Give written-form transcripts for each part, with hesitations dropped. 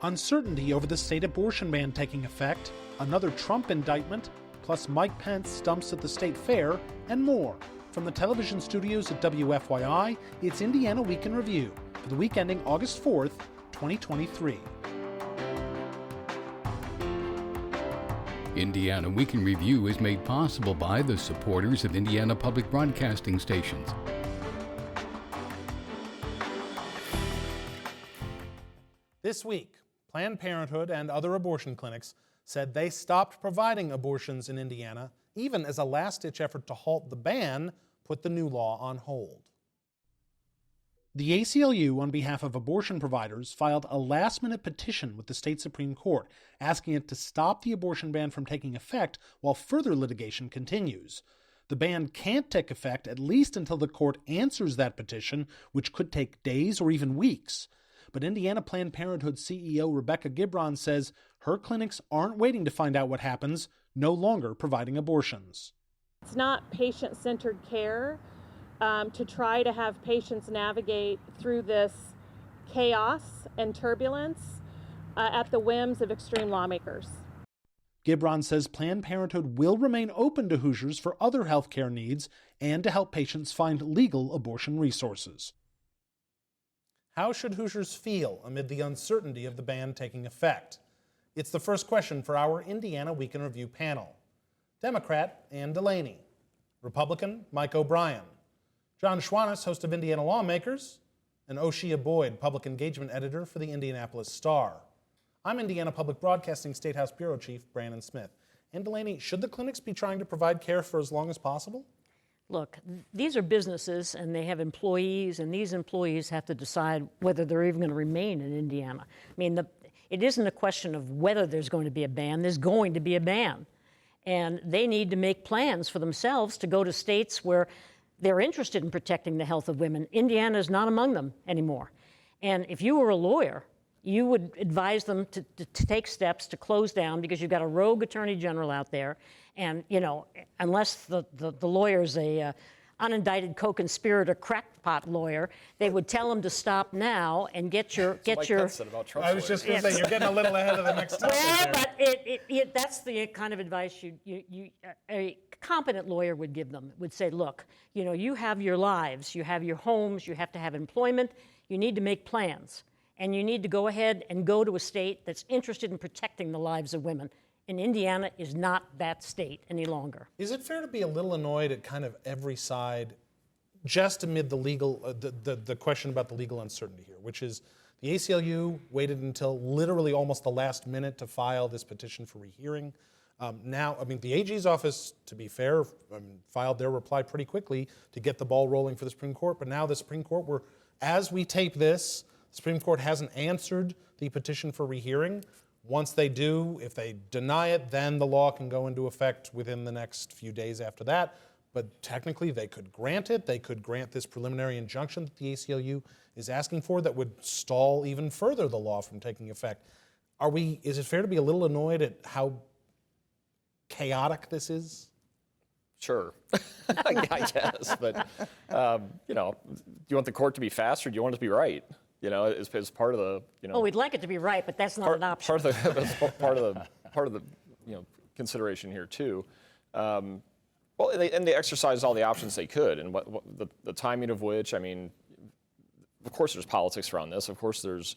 uncertainty over the state abortion ban taking effect, another Trump indictment, plus Mike Pence stumps at the state fair, and more. From the television studios at WFYI, it's Indiana Week in Review for the week ending August 4th, 2023. Indiana Week in Review is made possible by the supporters of Indiana Public Broadcasting Stations. This week, Planned Parenthood and other abortion clinics said they stopped providing abortions in Indiana, even as a last-ditch effort to halt the ban put the new law on hold. The ACLU, on behalf of abortion providers, filed a last-minute petition with the state Supreme Court, asking it to stop the abortion ban from taking effect while further litigation continues. The ban can't take effect at least until the court answers that petition, which could take days or even weeks. But Indiana Planned Parenthood CEO Rebecca Gibron says her clinics aren't waiting to find out what happens, no longer providing abortions. It's not patient-centered care to try to have patients navigate through this chaos and turbulence at the whims of extreme lawmakers. Gibron says Planned Parenthood will remain open to Hoosiers for other health care needs and to help patients find legal abortion resources. How should Hoosiers feel amid the uncertainty of the ban taking effect? It's the first question for our Indiana Week in Review panel. Democrat Ann DeLaney, Republican Mike O'Brien, Jon Schwantes, host of Indiana Lawmakers, and Oseye Boyd, public engagement editor for the Indianapolis Star. I'm Indiana Public Broadcasting State House Bureau Chief Brandon Smith. Ann DeLaney, should the clinics be trying to provide care for as long as possible? Look, these are businesses and they have employees, and these employees have to decide whether they're even going to remain in Indiana. I mean, it isn't a question of whether there's going to be a ban. There's going to be a ban. And they need to make plans for themselves to go to states where they're interested in protecting the health of women. Indiana is not among them anymore. And if you were a lawyer, you would advise them to take steps to close down, because you've got a rogue attorney general out there. And, you know, unless the lawyer's a unindicted co-conspirator crackpot lawyer, they would tell them to stop now and get your. I was just going to say, you're getting a little ahead of the next topic. Well, but that's the kind of advice a competent lawyer would give them. Would say, look, you know, you have your lives, you have your homes, you have to have employment, you need to make plans, and you need to go ahead and go to a state that's interested in protecting the lives of women. And Indiana is not that state any longer. Is it fair to be a little annoyed at kind of every side, just amid the legal, the question about the legal uncertainty here, which is the ACLU waited until literally almost the last minute to file this petition for rehearing. Now, I mean, the AG's office, to be fair, filed their reply pretty quickly to get the ball rolling for the Supreme Court. But now the Supreme Court, as we tape this, the Supreme Court hasn't answered the petition for rehearing. Once they do, if they deny it, then the law can go into effect within the next few days after that. But technically, they could grant it. They could grant this preliminary injunction that the ACLU is asking for that would stall even further the law from taking effect. Is it fair to be a little annoyed at how chaotic this is? Sure, I guess. But, you know, do you want the court to be fast, or do you want it to be right? You know, as part of the, you know. Oh, we'd like it to be right, but that's not an option. Part of the, you know, consideration here too. Well, they exercised all the options they could, and what the timing of which, I mean, of course there's politics around this. Of course there's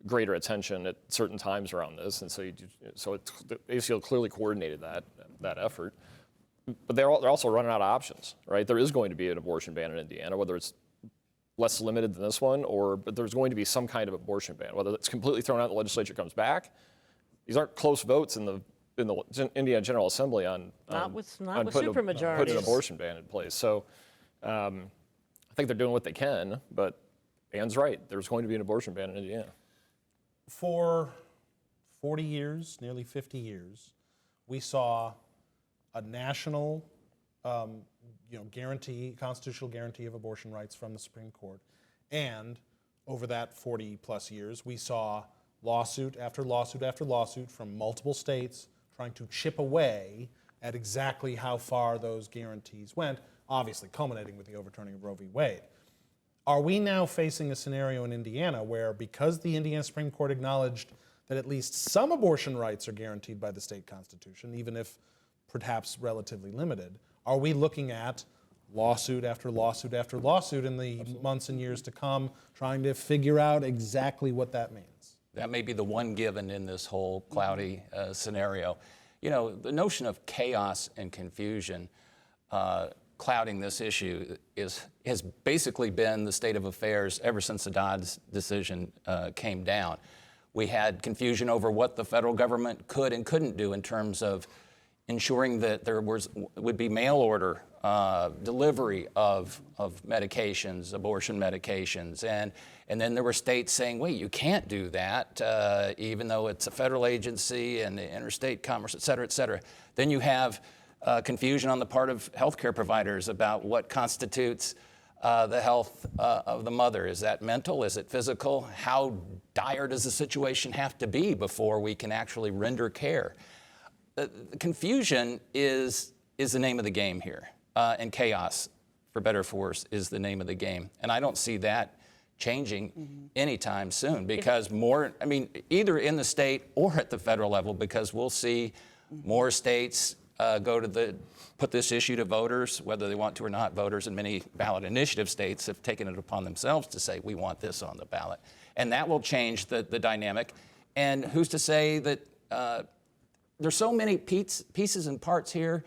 greater attention at certain times around this, and the ACLU clearly coordinated that effort. But they're also running out of options, right? There is going to be an abortion ban in Indiana, whether it's less limited than this one, but there's going to be some kind of abortion ban. Whether it's completely thrown out and the legislature comes back, these aren't close votes in the Indiana General Assembly on with putting an abortion ban in place. So I think they're doing what they can, but Ann's right. There's going to be an abortion ban in Indiana. For 40 years, nearly 50 years, we saw a national constitutional guarantee of abortion rights from the Supreme Court. And over that 40 plus years, we saw lawsuit after lawsuit after lawsuit from multiple states trying to chip away at exactly how far those guarantees went, obviously culminating with the overturning of Roe v. Wade. Are we now facing a scenario in Indiana where, because the Indiana Supreme Court acknowledged that at least some abortion rights are guaranteed by the state constitution, even if perhaps relatively limited, are we looking at lawsuit after lawsuit after lawsuit in the months and years to come, trying to figure out exactly what that means? That may be the one given in this whole cloudy scenario. You know, the notion of chaos and confusion clouding this issue has basically been the state of affairs ever since the Dodens decision came down. We had confusion over what the federal government could and couldn't do in terms of ensuring that there would be mail order delivery of medications, abortion medications, and then there were states saying, wait, you can't do that, even though it's a federal agency and interstate commerce, et cetera, et cetera. Then you have confusion on the part of healthcare providers about what constitutes the health of the mother. Is that mental? Is it physical? How dire does the situation have to be before we can actually render care? The confusion is the name of the game here, and chaos, for better or for worse, is the name of the game. And I don't see that changing anytime soon, because either in the state or at the federal level, because we'll see more states put this issue to voters, whether they want to or not. Voters in many ballot initiative states have taken it upon themselves to say, we want this on the ballot. And that will change the dynamic. And who's to say that there's so many pieces and parts here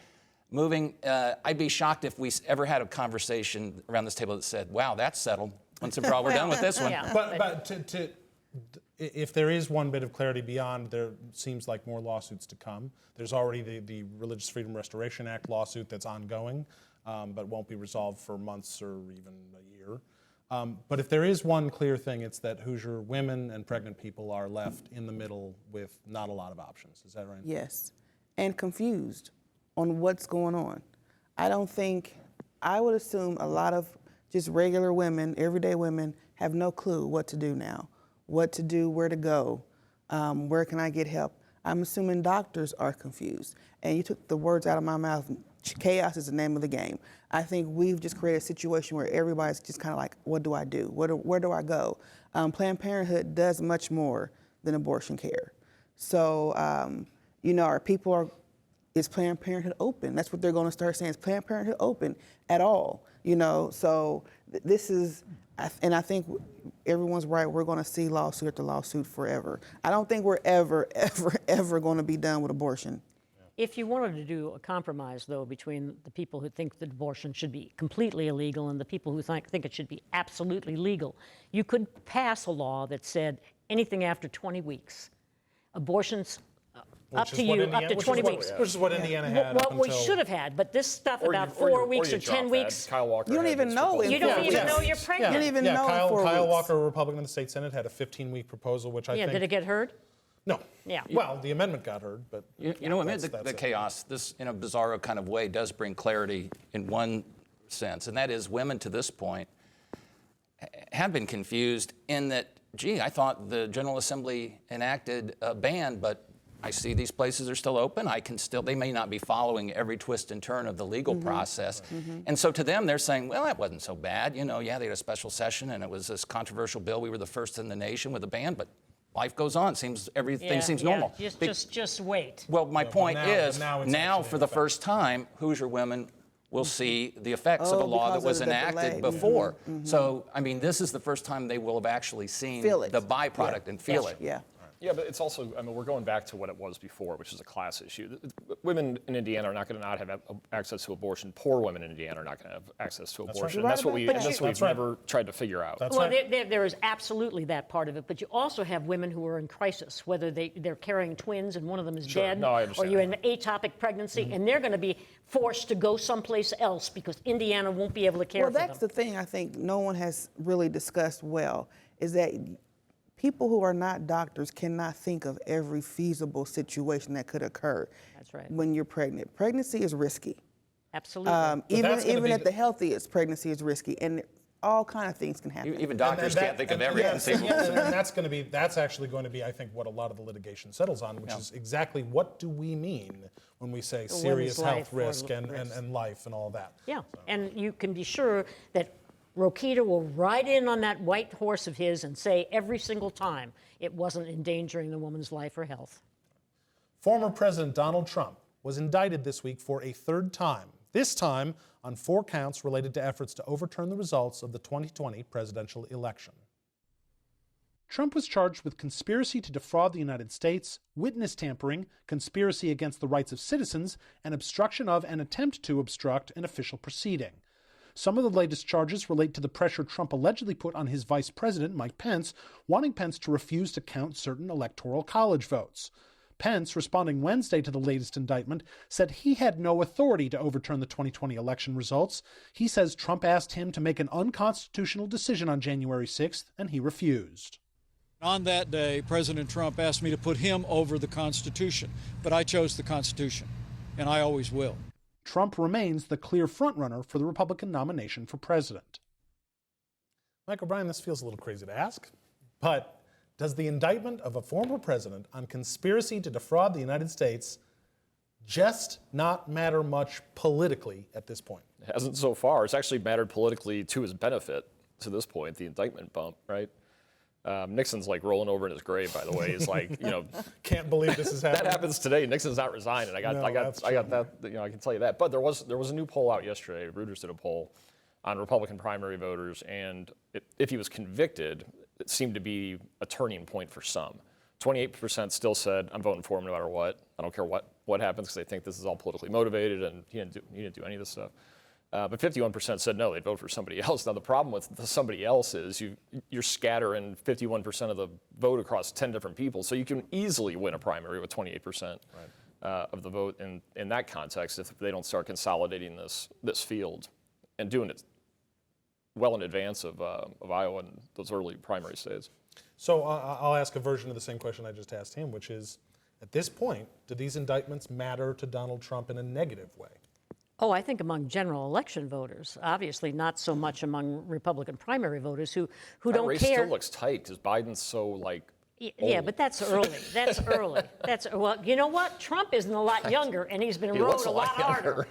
moving. I'd be shocked if we ever had a conversation around this table that said, wow, that's settled. Once and for all, we're done with this one. Yeah. But if there is one bit of clarity beyond, there seems like more lawsuits to come. There's already the Religious Freedom Restoration Act lawsuit that's ongoing, but won't be resolved for months or even a year. But if there is one clear thing, it's that Hoosier women and pregnant people are left in the middle with not a lot of options. Is that right? Yes, and confused on what's going on. I would assume a lot of just regular women, everyday women, have no clue what to do now, what to do, where to go, where can I get help. I'm assuming doctors are confused. And you took the words out of my mouth. Chaos is the name of the game. I think we've just created a situation where everybody's just kind of like, what do I do? Where do I go? Planned Parenthood does much more than abortion care. So, is Planned Parenthood open? That's what they're going to start saying. Is Planned Parenthood open at all? So this is, and I think everyone's right. We're going to see lawsuit after lawsuit forever. I don't think we're ever going to be done with abortion. If you wanted to do a compromise, though, between the people who think that abortion should be completely illegal and the people who think it should be absolutely legal, you could pass a law that said anything after 20 weeks, abortions up to 20 weeks. Which is what Indiana had. What we should have had, but this stuff about 4 weeks or 10 weeks. Kyle Walker You don't even know. You don't even know you're pregnant. You don't even know in 4 Kyle weeks. Walker, a Republican in the state Senate, had a 15-week proposal, which I think. Did it get heard? No. Yeah. Well, the amendment got heard, but. Amid the chaos, this, in a bizarro kind of way, does bring clarity in one sense, and that is women to this point have been confused in that, gee, I thought the General Assembly enacted a ban, but I see these places are still open. They may not be following every twist and turn of the legal process. And so to them, they're saying, well, that wasn't so bad. They had a special session and it was this controversial bill. We were the first in the nation with a ban, but life goes on. Everything seems normal. Just wait. Well, my point is, now for the first time, Hoosier women will see the effects of a law that was enacted before. So, this is the first time they will have actually seen the byproduct and feel it. Yeah. Yeah, but it's also, we're going back to what it was before, which is a class issue. Women in Indiana are not going to not have access to abortion. Poor women in Indiana are not going to have access to abortion. right. That's what But we've never tried to figure out. That's Well, right. there is absolutely that part of it, but you also have women who are in crisis, whether they're carrying twins and one of them is Sure. dead, No, I or understand you're in an atopic pregnancy, and they're going to be forced to go someplace else because Indiana won't be able to care Well, for that's them. the thing I think no one has really discussed well, is that people who are not doctors cannot think of every feasible situation that could occur. That's right. When you're pregnant. Pregnancy is risky. Absolutely. Even at the healthiest, pregnancy is risky, and all kind of things can happen. Even doctors can't think of every conceivable And that's actually going to be, I think, what a lot of the litigation settles on, which is exactly what do we mean when we say serious health risk and life and all that. Yeah, and you can be sure that Rokita will ride in on that white horse of his and say every single time it wasn't endangering the woman's life or health. Former President Donald Trump was indicted this week for a third time, this time on 4 counts related to efforts to overturn the results of the 2020 presidential election. Trump was charged with conspiracy to defraud the United States, witness tampering, conspiracy against the rights of citizens, and obstruction of and attempt to obstruct an official proceeding. Some of the latest charges relate to the pressure Trump allegedly put on his Vice President Mike Pence, wanting Pence to refuse to count certain electoral college votes. Pence, responding Wednesday to the latest indictment, said he had no authority to overturn the 2020 election results. He says Trump asked him to make an unconstitutional decision on January 6th, and he refused. On that day, President Trump asked me to put him over the Constitution, but I chose the Constitution, and I always will. Trump remains the clear frontrunner for the Republican nomination for president. Mike O'Brien, this feels a little crazy to ask, but does the indictment of a former president on conspiracy to defraud the United States just not matter much politically at this point? It hasn't so far. It's actually mattered politically to his benefit to this point, the indictment bump, right? Nixon's like rolling over in his grave, by the way. He's like, Can't believe this is happening. that happens today. Nixon's not resigning. I got that. I can tell you that. But there was a new poll out yesterday. Reuters did a poll on Republican primary voters, and if he was convicted, it seemed to be a turning point for some. 28% still said, "I'm voting for him no matter what. I don't care what happens," because they think this is all politically motivated, and he didn't do any of this stuff. But 51% said no, they'd vote for somebody else. Now, the problem with the somebody else is you're scattering 51% of the vote across 10 different people, so you can easily win a primary with 28% of the vote in that context if they don't start consolidating this field and doing it well in advance of Iowa and those early primary states. So I'll ask a version of the same question I just asked him, which is, at this point, do these indictments matter to Donald Trump in a negative way? Oh, I think among general election voters, obviously not so much among Republican primary voters who don't That race care. still looks tight because Biden's so Yeah, but that's early. That's early. Well, you know what? Trump isn't a lot younger, and he's been rode a lot harder.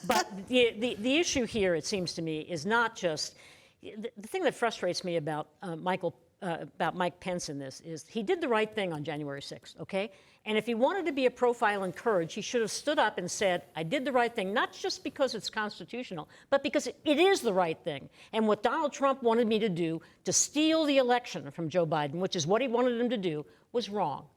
But the issue here, it seems to me, is not just the thing that frustrates me about Mike Pence in this is he did the right thing on January 6th, okay? And if he wanted to be a profile in courage, he should have stood up and said, I did the right thing, not just because it's constitutional, but because it is the right thing. And what Donald Trump wanted me to do, to steal the election from Joe Biden, which is what he wanted him to do, was wrong.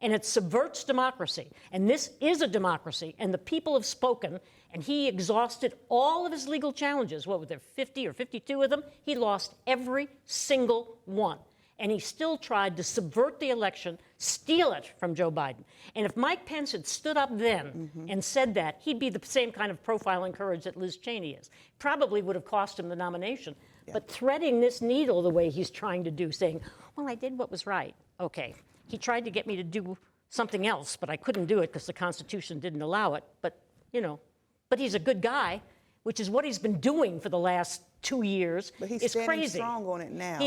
And it subverts democracy. And this is a democracy, and the people have spoken, and he exhausted all of his legal challenges. What were there, 50 or 52 of them? He lost every single one. And he still tried to subvert the election, steal it from Joe Biden. And if Mike Pence had stood up then and said that, he'd be the same kind of profile and courage that Liz Cheney is. Probably would have cost him the nomination. Yeah. But threading this needle the way he's trying to do, saying, well, I did what was right. Okay, he tried to get me to do something else, but I couldn't do it because the Constitution didn't allow it. But, but he's a good guy, which is what he's been doing for the last 2 years. But he's it's standing crazy. strong on it now.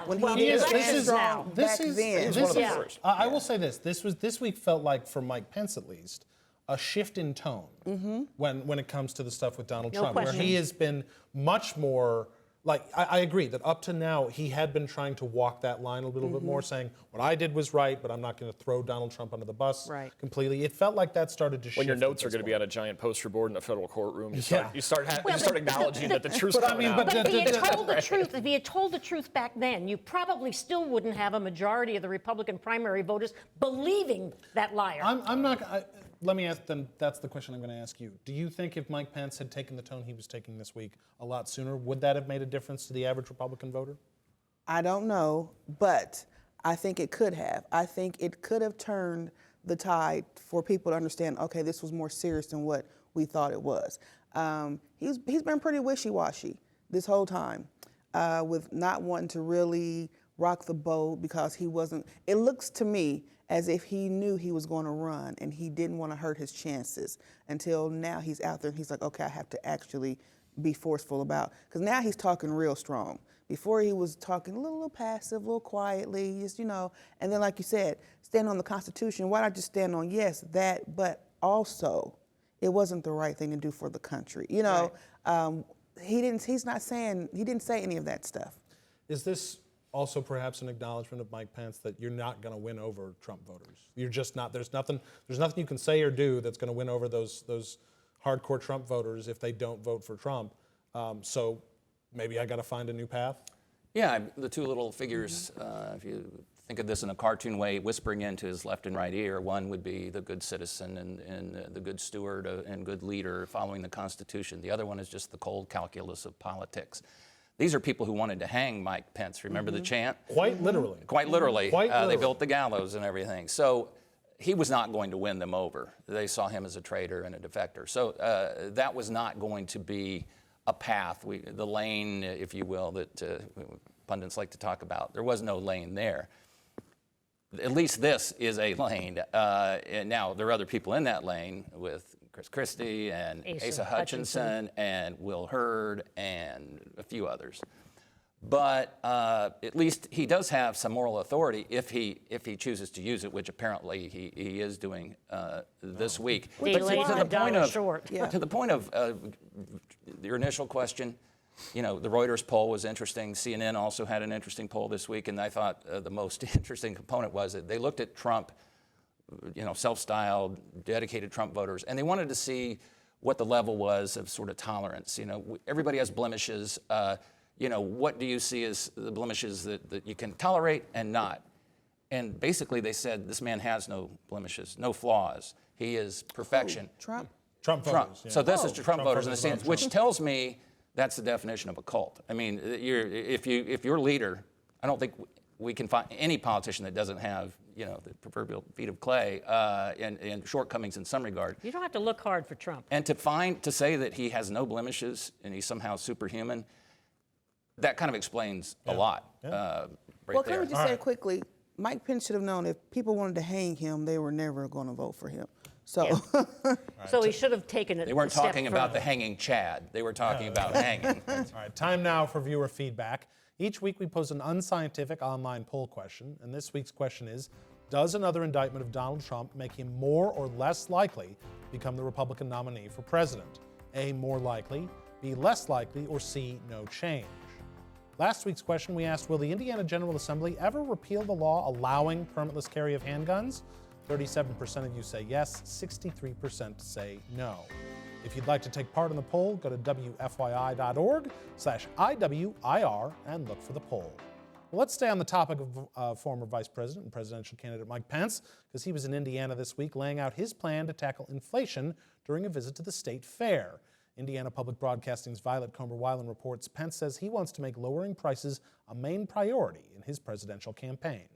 When he is strong back then. I will say this. This week felt like, for Mike Pence at least, a shift in tone when it comes to the stuff with Donald Trump, question. where he has been much more. Like, I agree that up to now, he had been trying to walk that line a little bit more, saying, what I did was right, but I'm not going to throw Donald Trump under the bus completely. It felt like that started to shift. When your notes are going to be on a giant poster board in a federal courtroom, you start acknowledging that the truth's coming out. But if he had told the truth, if he had told the truth back then, you probably still wouldn't have a majority of the Republican primary voters believing that liar. I'm not. Let me ask them. That's the question I'm going to ask you. Do you think if Mike Pence had taken the tone he was taking this week a lot sooner, would that have made a difference to the average Republican voter? I don't know, but I think it could have. I think it could have turned the tide for people to understand, okay, this was more serious than what we thought it was. He's been pretty wishy-washy this whole time with not wanting to really rock the boat because he wasn't. It looks to me as if he knew he was going to run and he didn't want to hurt his chances until now he's out there and he's like, okay, I have to actually be forceful about, because now he's talking real strong. Before he was talking a little passive, a little quietly, just, and then like you said, stand on the Constitution. Why not just stand on, yes, that, but also it wasn't the right thing to do for the country. he didn't say any of that stuff. Is this also perhaps an acknowledgement of Mike Pence that you're not going to win over Trump voters? You're just not. There's nothing you can say or do that's going to win over those hardcore Trump voters if they don't vote for Trump. So maybe I got to find a new path. Yeah, the two little figures, if you think of this in a cartoon way, whispering into his left and right ear, one would be the good citizen and the good steward and good leader following the Constitution. The other one is just the cold calculus of politics. These are people who wanted to hang Mike Pence. Remember the chant? Quite literally. Quite literally. Quite literally. They built the gallows and everything. So he was not going to win them over. They saw him as a traitor and a defector. So that was not going to be a path, the lane, if you will, that pundits like to talk about. There was no lane there. At least this is a lane. And now, there are other people in that lane with Chris Christie and Asa Hutchinson and Will Hurd and a few others. But at least he does have some moral authority if he chooses to use it, which apparently he is doing this week. To the point of your initial question, the Reuters poll was interesting. CNN also had an interesting poll this week, and I thought the most interesting component was that they looked at Trump, self-styled, dedicated Trump voters, and they wanted to see what the level was of sort of tolerance. Everybody has blemishes. What do you see as the blemishes that you can tolerate and not? And basically they said, this man has no blemishes, no flaws. He is perfection. Trump? Trump voters. Yeah. So this is Trump voters in the sense, Trump. which tells me that's the definition of a cult. I mean, if your leader, I don't think we can find any politician that doesn't have, the proverbial feet of clay and shortcomings in some regard. You don't have to look hard for Trump. And to say that he has no blemishes and he's somehow superhuman, that kind of explains a lot. Right Well, there. can we just say quickly, Mike Pence should have known if people wanted to hang him, they were never going to vote for him. So, So he should have taken it. They weren't a step talking about further. the hanging Chad. They were talking about hanging. All right, time now for viewer feedback. Each week we pose an unscientific online poll question, and this week's question is, does another indictment of Donald Trump make him more or less likely to become the Republican nominee for president? A, more likely, B, less likely, or C, no change? Last week's question, we asked, will the Indiana General Assembly ever repeal the law allowing permitless carry of handguns? 37% of you say yes, 63% say no. If you'd like to take part in the poll, go to wfyi.org/IWIR and look for the poll. Well, let's stay on the topic of former Vice President and presidential candidate Mike Pence, because he was in Indiana this week laying out his plan to tackle inflation during a visit to the state fair. Indiana Public Broadcasting's Violet Comer-Weiland reports Pence says he wants to make lowering prices a main priority in his presidential campaign.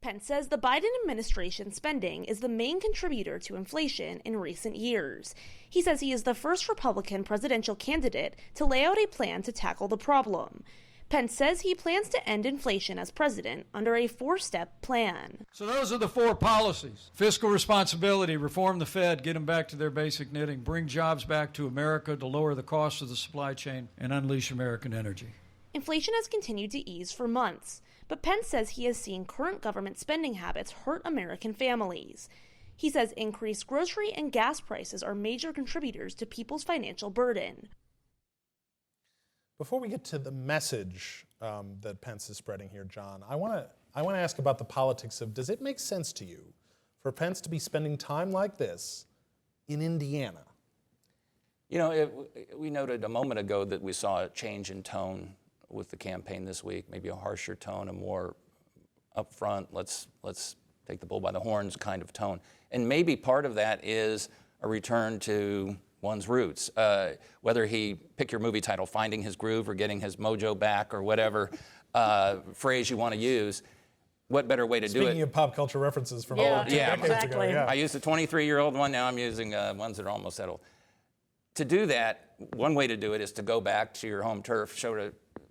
Pence says the Biden administration's spending is the main contributor to inflation in recent years. He says he is the first Republican presidential candidate to lay out a plan to tackle the problem. Pence says he plans to end inflation as president under a 4-step plan. So those are the 4 policies. Fiscal responsibility, reform the Fed, get them back to their basic knitting, bring jobs back to America to lower the cost of the supply chain, and unleash American energy. Inflation has continued to ease for months, but Pence says he has seen current government spending habits hurt American families. He says increased grocery and gas prices are major contributors to people's financial burden. Before we get to the message that Pence is spreading here, John, I want to ask about the politics of, does it make sense to you for Pence to be spending time like this in Indiana? We noted a moment ago that we saw a change in tone with the campaign this week, maybe a harsher tone, a more upfront, let's take the bull by the horns kind of tone. And maybe part of that is a return to one's roots. Whether he, pick your movie title, Finding His Groove or Getting His Mojo Back or whatever phrase you want to use, what better way to do it? Speaking of pop culture references from decades ago. Yeah. I used a 23-year-old one, now I'm using ones that are almost that old. To do that, one way to do it is to go back to your home turf,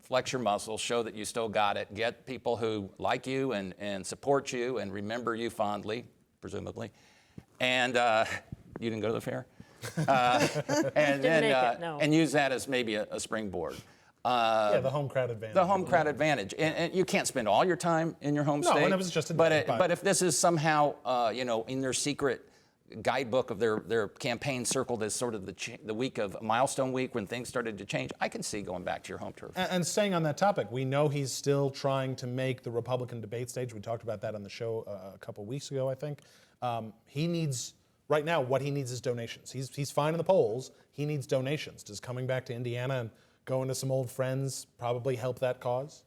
flex your muscles, show that you still got it, get people who like you and support you and remember you fondly, presumably. And you didn't go to the fair? And use that as maybe a springboard. The home crowd advantage. The home crowd advantage. And you can't spend all your time in your home state. No, and it was just but if this is somehow, in their secret guidebook of their campaign circled as sort of the week of milestone week when things started to change, I can see going back to your home turf. And staying on that topic, we know he's still trying to make the Republican debate stage. We talked about that on the show a couple weeks ago, I think. He needs, right now, what he needs is donations. He's fine in the polls. He needs donations. Does coming back to Indiana and going to some old friends probably help that cause?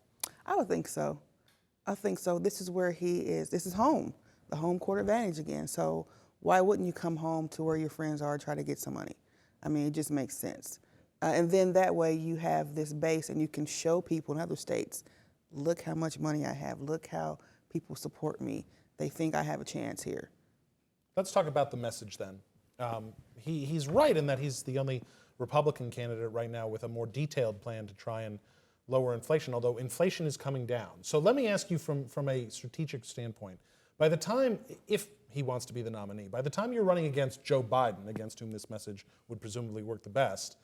I would think so. I think so. This is where he is. This is home, the home court advantage again. So why wouldn't you come home to where your friends are, try to get some money? I mean, it just makes sense. And then that way you have this base and you can show people in other states, look how much money I have, look how people support me. They think I have a chance here. Let's talk about the message then. He's right in that he's the only Republican candidate right now with a more detailed plan to try and lower inflation, although inflation is coming down. So let me ask you from a strategic standpoint, by the time, if he wants to be the nominee, by the time you're running against Joe Biden, against whom this message would presumably work the best,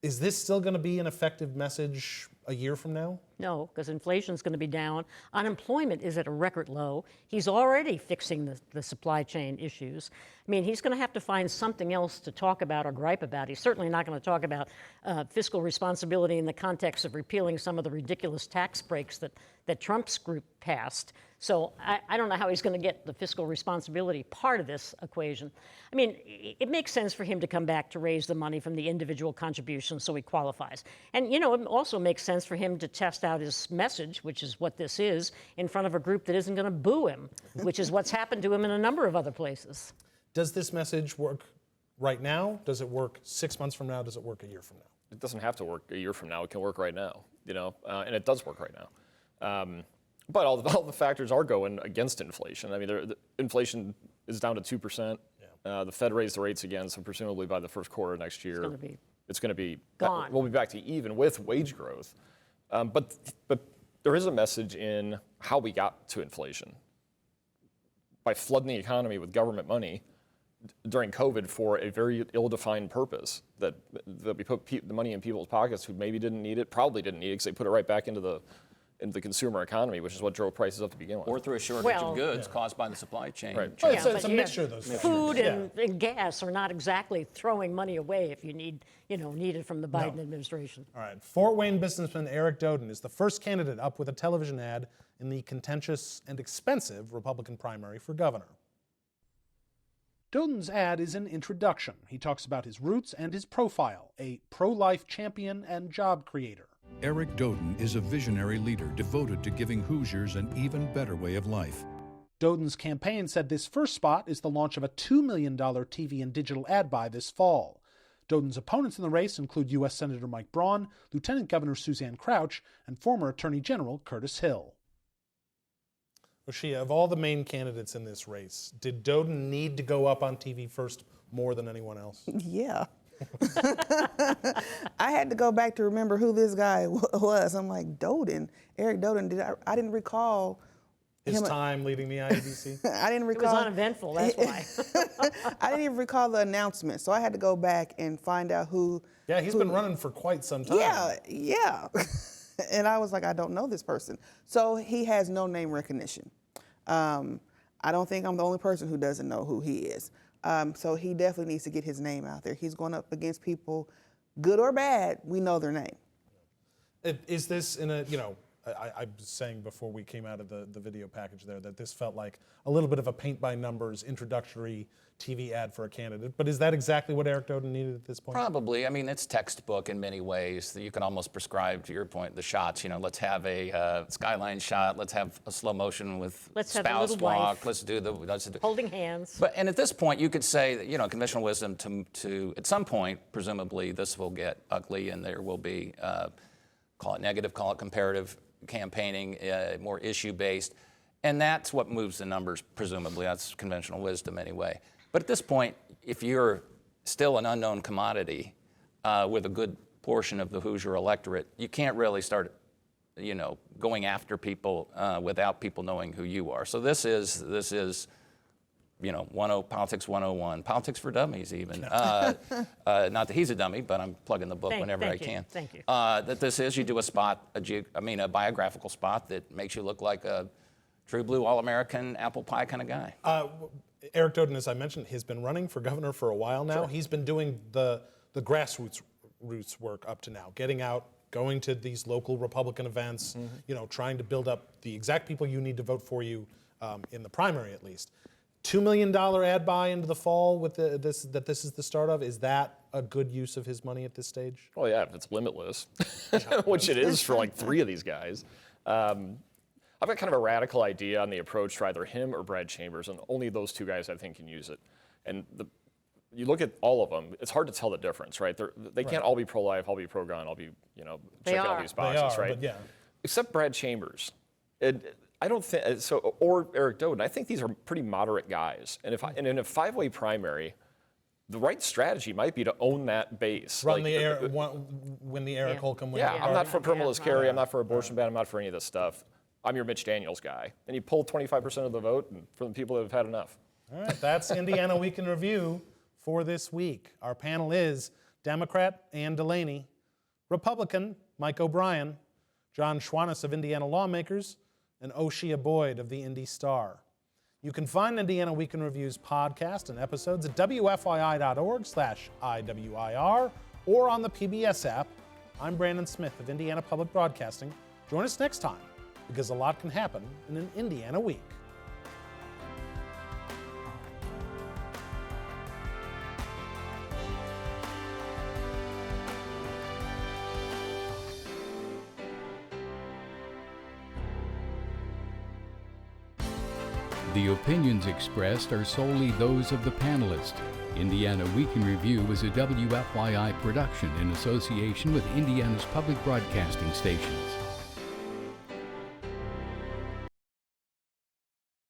is this still going to be an effective message a year from now? No, because inflation's going to be down. Unemployment is at a record low. He's already fixing the supply chain issues. I mean, he's going to have to find something else to talk about or gripe about. He's certainly not going to talk about fiscal responsibility in the context of repealing some of the ridiculous tax breaks that Trump's group passed. So I don't know how he's going to get the fiscal responsibility part of this equation. I mean, it makes sense for him to come back to raise the money from the individual contributions so he qualifies. And, you know, it also makes sense for him to test out his message, which is what this is, in front of a group that isn't going to boo him, which is what's happened to him in a number of other places. Does this message work right now? Does it work 6 months from now? Does it work a year from now? It doesn't have to work a year from now. It can work right now, you know, and it does work right now. But all the factors are going against inflation. I mean, the inflation is down to 2%. Yeah. The Fed raised the rates again, so presumably by the first quarter next year, it's going to be gone. We'll be back to even with wage growth. But there is a message in how we got to inflation. By flooding the economy with government money during COVID for a very ill-defined purpose, that we put the money in people's pockets who maybe didn't need it, probably didn't need it, because they put it right back into the consumer economy, which is what drove prices up to begin with. Or through a shortage of goods caused by the supply chain. Right. Well, it's a mixture of those things. Food and gas are not exactly throwing money away if you need it from the Biden administration. All right. Fort Wayne businessman Eric Doden is the first candidate up with a television ad in the contentious and expensive Republican primary for governor. Doden's ad is an introduction. He talks about his roots and his profile, a pro-life champion and job creator. Eric Doden is a visionary leader devoted to giving Hoosiers an even better way of life. Doden's campaign said this first spot is the launch of a $2 million TV and digital ad buy this fall. Doden's opponents in the race include U.S. Senator Mike Braun, Lieutenant Governor Suzanne Crouch, and former Attorney General Curtis Hill. Oshia, of all the main candidates in this race, did Doden need to go up on TV first more than anyone else? Yeah. I had to go back to remember who this guy was. I'm like, Doden, Eric Doden. I didn't recall his time leading the IEBC. I didn't recall. It was uneventful, that's why. I didn't even recall the announcement, so I had to go back and find out who. Yeah, he's been running for quite some time. Yeah. And I was like, I don't know this person. So he has no name recognition. I don't think I'm the only person who doesn't know who he is. So he definitely needs to get his name out there. He's going up against people, good or bad, we know their name. Is this in a, I was saying before we came out of the video package there that this felt like a little bit of a paint-by-numbers introductory TV ad for a candidate, but is that exactly what Eric Doden needed at this point? Probably. I mean, it's textbook in many ways. You can almost prescribe, to your point, the shots. Let's have a skyline shot. Let's have a slow motion with spouse walk. Let's do holding hands. And at this point, you could say that, conventional wisdom to at some point, presumably, this will get ugly and there will be, call it negative, call it comparative campaigning, more issue-based. And that's what moves the numbers, presumably. That's conventional wisdom anyway. But at this point, if you're still an unknown commodity with a good portion of the Hoosier electorate, you can't really start, going after people without people knowing who you are. So this is politics 101, politics for dummies even. Not that he's a dummy, but I'm plugging the book whenever I can. Thank you. That this is, you do a spot, a biographical spot that makes you look like a true blue all-American apple pie kind of guy. Eric Doden, as I mentioned, has been running for governor for a while now. He's been doing the grassroots work up to now, getting out, going to these local Republican events, trying to build up the exact people you need to vote for you in the primary, at least. $2 million ad buy into the fall with this is the start of. Is that a good use of his money at this stage? Well, yeah, if it's limitless, which it is for like 3 of these guys. I've got kind of a radical idea on the approach for either him or Brad Chambers, and only those 2 guys I think can use it. And you look at all of them, it's hard to tell the difference, right? They can't all be pro-life, all be pro-gun, all be, checking all these boxes, right? But yeah. Except Brad Chambers. I don't think so, or Eric Doden. I think these are pretty moderate guys, and in a 5-way primary, the right strategy might be to own that base. Win the Eric Holcomb win. Yeah, I'm not for criminalist carry. I'm not for abortion ban. I'm not for any of this stuff. I'm your Mitch Daniels guy, and you pull 25% of the vote from the people that have had enough. All right, that's Indiana Week in Review for this week. Our panel is Democrat Ann DeLaney, Republican Mike O'Brien, Jon Schwantes of Indiana Lawmakers, and Oseye Boyd of the Indy Star. You can find Indiana Week in Review's podcast and episodes at wfyi.org/IWIR or on the PBS app. I'm Brandon Smith of Indiana Public Broadcasting. Join us next time, because a lot can happen in an Indiana week. The opinions expressed are solely those of the panelists. Indiana Week in Review is a WFYI production in association with Indiana's public broadcasting stations.